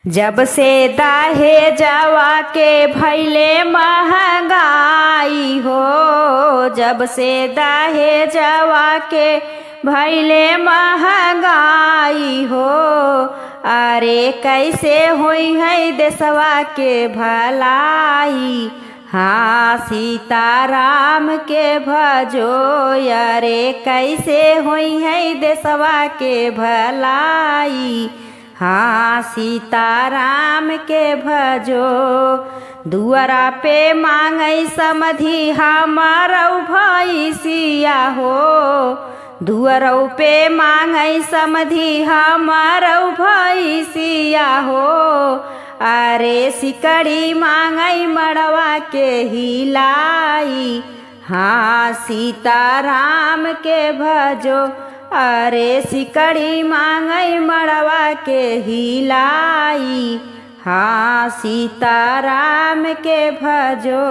जब से दहेजवा के भइले महंगाई हो, जब से दहेजवा के भइले महंगाई हो, अरे कैसे होई है देशवा के भलाई। हाँ सीताराम के भजो, अरे कैसे होई है देशवा के भलाई। हाँ सीताराम के भजो, दुआरा पे मांगई समधि हमारौ भैसिया हो, दुआरौ पे मांगई समधि हमारौ भैसिया हो, अरे सिकड़ी मांगई मड़वा के हिलाई। हाँ सीताराम के भजो, अरे सिकड़ी मांगई मड़वा के हिलाई। हाँ सीताराम के भजो,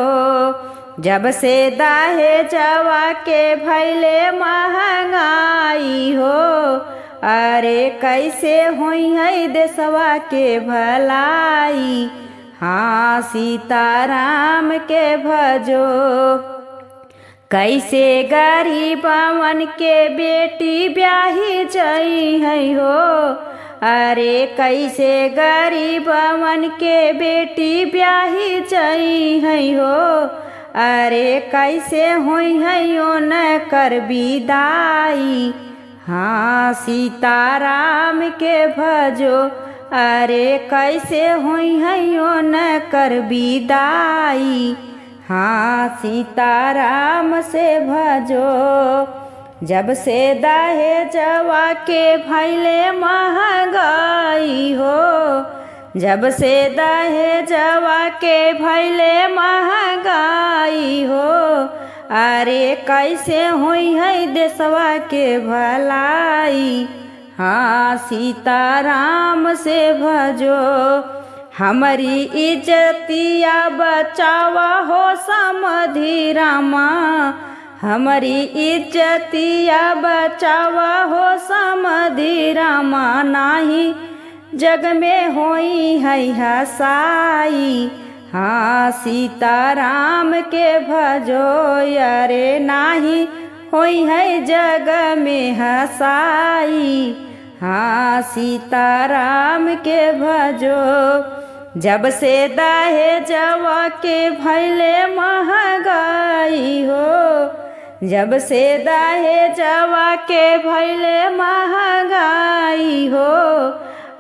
जब से दहेजवा के भइले महंगाई हो, अरे कैसे होई है देशवा के भलाई। हाँ सीताराम के भजो, कैसे गरीबवन के बेटी ब्याही जई है हो, अरे कैसे गरीबवन के बेटी ब्याही जई है हो, अरे कैसे होई है यो न कर विदाई। हाँ सीताराम के भजो, अरे कैसे होई है यो न कर विदाई। हाँ सीताराम से भजो, जब से दहेजवा के भइले महंगाई हो, जब से दहेजवा के भइले महंगाई हो, अरे कैसे होई है देशवा के भलाई। हाँ सीताराम से भजो, हमारी इज्जतिया बचावा हो समधि रामा, हमारी इज्जतिया बचावा हो समधि रामा, नाही जग में होई है हसाई। हाँ सीताराम के भजो, अरे नाही होई है जग में हसाई। हाँ सीताराम के भजो, जब से दहेजवा के भइले महंगाई हो, जब से दहेजवा के भइले महंगाई हो,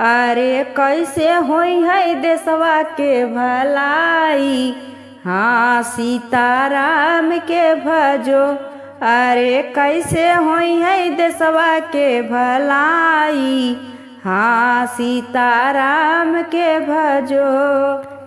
अरे कैसे होई है देशवा के भलाई। हाँ सीताराम के भजो, अरे कैसे होई है देशवा के भलाई। हाँ सीताराम के भजो।